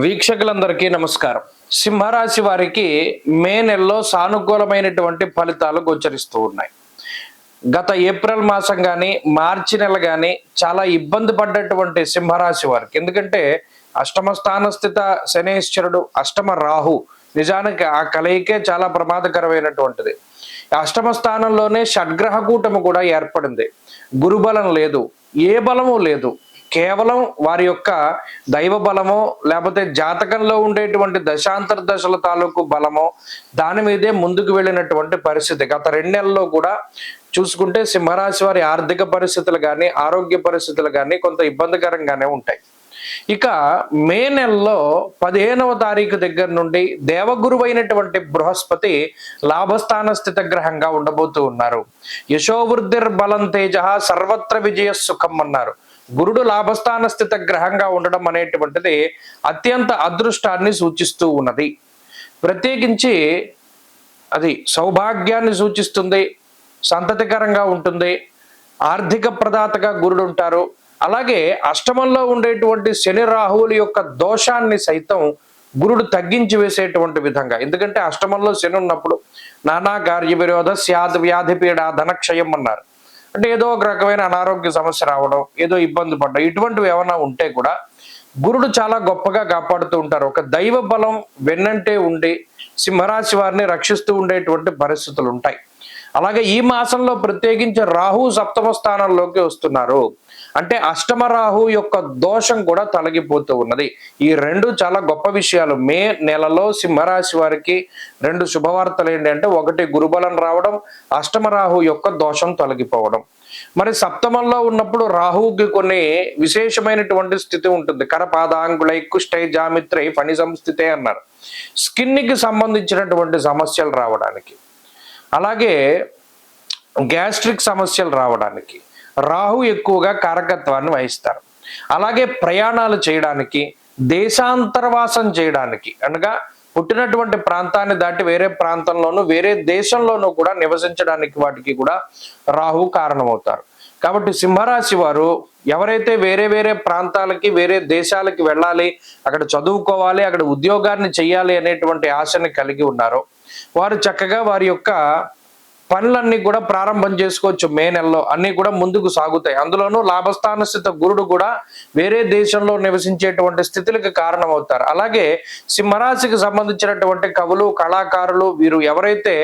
వీక్షకులందరికీ నమస్కారం. సింహరాశి వారికి మే నెలలో సానుకూలమైనటువంటి ఫలితాలు గోచరిస్తూ ఉన్నాయి. గత ఏప్రిల్ మాసం కానీ మార్చి నెల కానీ చాలా ఇబ్బంది పడ్డటువంటి సింహరాశి వారికి, ఎందుకంటే అష్టమ స్థాన స్థిత శనేశ్వరుడు, అష్టమ రాహు, నిజానికి ఆ కలయికే చాలా ప్రమాదకరమైనటువంటిది. అష్టమ స్థానంలోనే షడ్గ్రహ కూటమి కూడా ఏర్పడింది. గురుబలం లేదు, ఏ బలము లేదు, కేవలం వారి యొక్క దైవ బలమో లేకపోతే జాతకంలో ఉండేటువంటి దశాంతర దశల తాలూకు బలమో దాని మీదే ముందుకు వెళ్ళినటువంటి పరిస్థితి. గత 2 నెలల్లో కూడా చూసుకుంటే సింహరాశి వారి ఆర్థిక పరిస్థితులు కానీ ఆరోగ్య పరిస్థితులు కానీ కొంత ఇబ్బందికరంగానే ఉంటాయి. ఇక మే నెలలో 15వ తారీఖు దగ్గర నుండి దేవగురువైనటువంటి బృహస్పతి లాభస్థాన స్థిత గ్రహంగా ఉండబోతూ ఉన్నారు. యశోవృద్ధిర్ బలం తేజ సర్వత్ర విజయ సుఖం అన్నారు. గురుడు లాభస్థాన స్థిత గ్రహంగా ఉండడం అనేటువంటిది అత్యంత అదృష్టాన్ని సూచిస్తూ ఉన్నది. ప్రత్యేకించి అది సౌభాగ్యాన్ని సూచిస్తుంది, సంతతికరంగా ఉంటుంది, ఆర్థిక ప్రదాతగా గురుడు ఉంటారు. అలాగే అష్టమంలో ఉండేటువంటి శని రాహువుల యొక్క దోషాన్ని సైతం గురుడు తగ్గించి వేసేటువంటి విధంగా, ఎందుకంటే అష్టమంలో శని ఉన్నప్పుడు నానా కార్య విరోధ స్యాద్ వ్యాధి పీడ ధనక్షయం అన్నారు. అంటే ఏదో ఒక రకమైన అనారోగ్య సమస్య రావడం, ఏదో ఇబ్బంది పడడం, ఇటువంటివి ఏమైనా ఉంటే కూడా గురుడు చాలా గొప్పగా కాపాడుతూ ఉంటారు. ఒక దైవ బలం వెన్నంటే ఉండి సింహరాశి వారిని రక్షిస్తూ ఉండేటువంటి పరిస్థితులు ఉంటాయి. అలాగే ఈ మాసంలో ప్రత్యేకించి రాహు సప్తమ స్థానంలోకి వస్తున్నారు. అంటే అష్టమ రాహు యొక్క దోషం కూడా తొలగిపోతూ ఉన్నది. ఈ 2 చాలా గొప్ప విషయాలు. మే నెలలో సింహరాశి వారికి 2 శుభవార్తలు ఏంటంటే, ఒకటి గురుబలం రావడం, అష్టమ రాహు యొక్క దోషం తొలగిపోవడం. మరి సప్తమంలో ఉన్నప్పుడు రాహువుకి కొన్ని విశేషమైనటువంటి స్థితి ఉంటుంది. కరపాదాంగుళై కుష్టై జామిత్రై ఫణి సంస్థితే అన్నారు. స్కిన్కి సంబంధించినటువంటి సమస్యలు రావడానికి, అలాగే గ్యాస్ట్రిక్ సమస్యలు రావడానికి రాహు ఎక్కువగా కారకత్వాన్ని వహిస్తారు. అలాగే ప్రయాణాలు చేయడానికి, దేశాంతరవాసం చేయడానికి, అనగా పుట్టినటువంటి ప్రాంతాన్ని దాటి వేరే ప్రాంతంలోనూ వేరే దేశంలోనూ కూడా నివసించడానికి వాటికి కూడా రాహు కారణమవుతారు. కాబట్టి సింహరాశి వారు ఎవరైతే వేరే వేరే ప్రాంతాలకి వేరే దేశాలకి వెళ్ళాలి, అక్కడ చదువుకోవాలి, అక్కడ ఉద్యోగాన్ని చెయ్యాలి అనేటువంటి ఆశని కలిగి ఉన్నారో వారు చక్కగా వారి యొక్క పనులన్నీ కూడా ప్రారంభం చేసుకోవచ్చు. మే నెలలో అన్ని కూడా ముందుకు సాగుతాయి. అందులోనూ లాభస్థాన స్థిత గురుడు కూడా వేరే దేశంలో నివసించేటువంటి స్థితులకు కారణమవుతారు. అలాగే సింహరాశికి సంబంధించినటువంటి కవులు, కళాకారులు, వీరు ఎవరైతే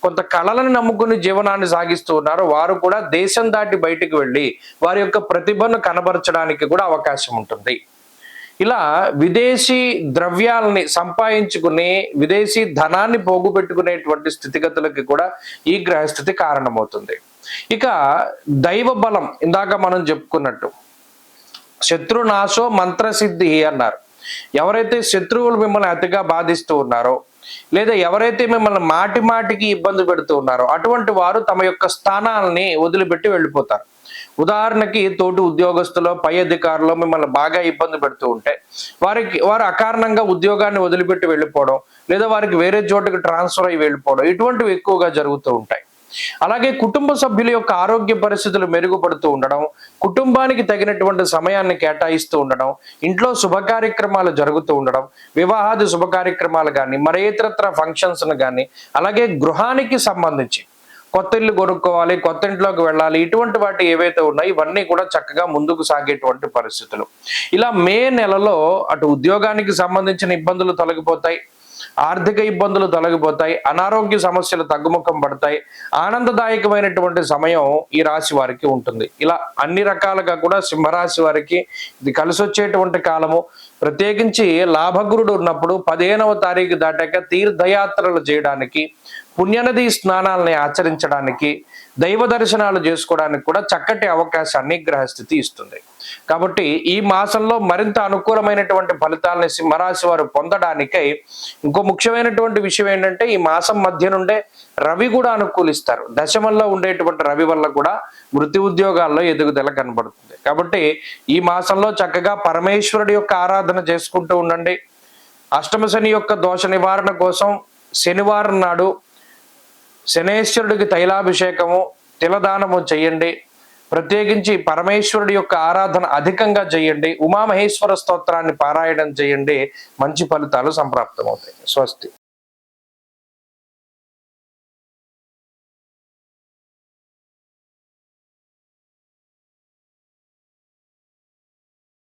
కొంత కళలను నమ్ముకుని జీవనాన్ని సాగిస్తూ ఉన్నారో వారు కూడా దేశం దాటి బయటికి వెళ్ళి వారి యొక్క ప్రతిభను కనబరచడానికి కూడా అవకాశం ఉంటుంది. ఇలా విదేశీ ద్రవ్యాలని సంపాదించుకుని విదేశీ ధనాన్ని పోగుపెట్టుకునేటువంటి స్థితిగతులకి కూడా ఈ గ్రహస్థితి కారణమవుతుంది. ఇక దైవ బలం, ఇందాక మనం చెప్పుకున్నట్టు శత్రునాశో మంత్రసిద్ధి అన్నారు. ఎవరైతే శత్రువులు మిమ్మల్ని అతిగా బాధిస్తూ ఉన్నారో లేదా ఎవరైతే మిమ్మల్ని మాటి మాటికి ఇబ్బంది పెడుతూ ఉన్నారో అటువంటి వారు తమ యొక్క స్థానాలని వదిలిపెట్టి వెళ్ళిపోతారు. ఉదాహరణకి తోటి ఉద్యోగస్తులు, పై అధికారులు మిమ్మల్ని బాగా ఇబ్బంది పెడుతూ ఉంటే వారు అకారణంగా ఉద్యోగాన్ని వదిలిపెట్టి వెళ్ళిపోవడం, లేదా వారికి వేరే చోటుకి ట్రాన్స్ఫర్ అయ్యి వెళ్ళిపోవడం, ఇటువంటివి ఎక్కువగా జరుగుతూ ఉంటాయి. అలాగే కుటుంబ సభ్యుల యొక్క ఆరోగ్య పరిస్థితులు మెరుగుపడుతూ ఉండడం, కుటుంబానికి తగినటువంటి సమయాన్ని కేటాయిస్తూ ఉండడం, ఇంట్లో శుభ కార్యక్రమాలు జరుగుతూ ఉండడం, వివాహాది శుభ కార్యక్రమాలు కానీ మరే ఇతరత్ర ఫంక్షన్స్ కానీ, అలాగే గృహానికి సంబంధించి కొత్త ఇల్లు కొనుక్కోవాలి, కొత్త ఇంట్లోకి వెళ్ళాలి, ఇటువంటి వాటి ఏవైతే ఉన్నాయో ఇవన్నీ కూడా చక్కగా ముందుకు సాగేటువంటి పరిస్థితులు. ఇలా మే నెలలో అటు ఉద్యోగానికి సంబంధించిన ఇబ్బందులు తొలగిపోతాయి, ఆర్థిక ఇబ్బందులు తొలగిపోతాయి, అనారోగ్య సమస్యలు తగ్గుముఖం పడతాయి, ఆనందదాయకమైనటువంటి సమయం ఈ రాశి వారికి ఉంటుంది. ఇలా అన్ని రకాలుగా కూడా సింహరాశి వారికి ఇది కలిసి వచ్చేటువంటి కాలము. ప్రత్యేకించి లాభగురుడు ఉన్నప్పుడు 15వ తారీఖు దాటాక తీర్థయాత్రలు చేయడానికి, పుణ్యనది స్నానాలని ఆచరించడానికి, దైవ దర్శనాలు చేసుకోవడానికి కూడా చక్కటి అవకాశాన్ని గ్రహస్థితి ఇస్తుంది. కాబట్టి ఈ మాసంలో మరింత అనుకూలమైనటువంటి ఫలితాలని సింహరాశి వారు పొందడానికై ఇంకో ముఖ్యమైనటువంటి విషయం ఏంటంటే, ఈ మాసం మధ్య నుండే రవి కూడా అనుకూలిస్తారు. దశమంలో ఉండేటువంటి రవి వల్ల కూడా వృత్తి ఉద్యోగాల్లో ఎదుగుదల కనబడుతుంది. కాబట్టి ఈ మాసంలో చక్కగా పరమేశ్వరుడి యొక్క ఆరాధన చేసుకుంటూ ఉండండి. అష్టమ శని యొక్క దోష నివారణ కోసం శనివారం నాడు శనేశ్వరుడికి తైలాభిషేకము, తిలదానము చేయండి. ప్రత్యేకించి పరమేశ్వరుడి యొక్క ఆరాధన అధికంగా చేయండి. ఉమామహేశ్వర స్తోత్రాన్ని పారాయణం చేయండి. మంచి ఫలితాలు సంప్రాప్తమవుతాయి. స్వస్తి.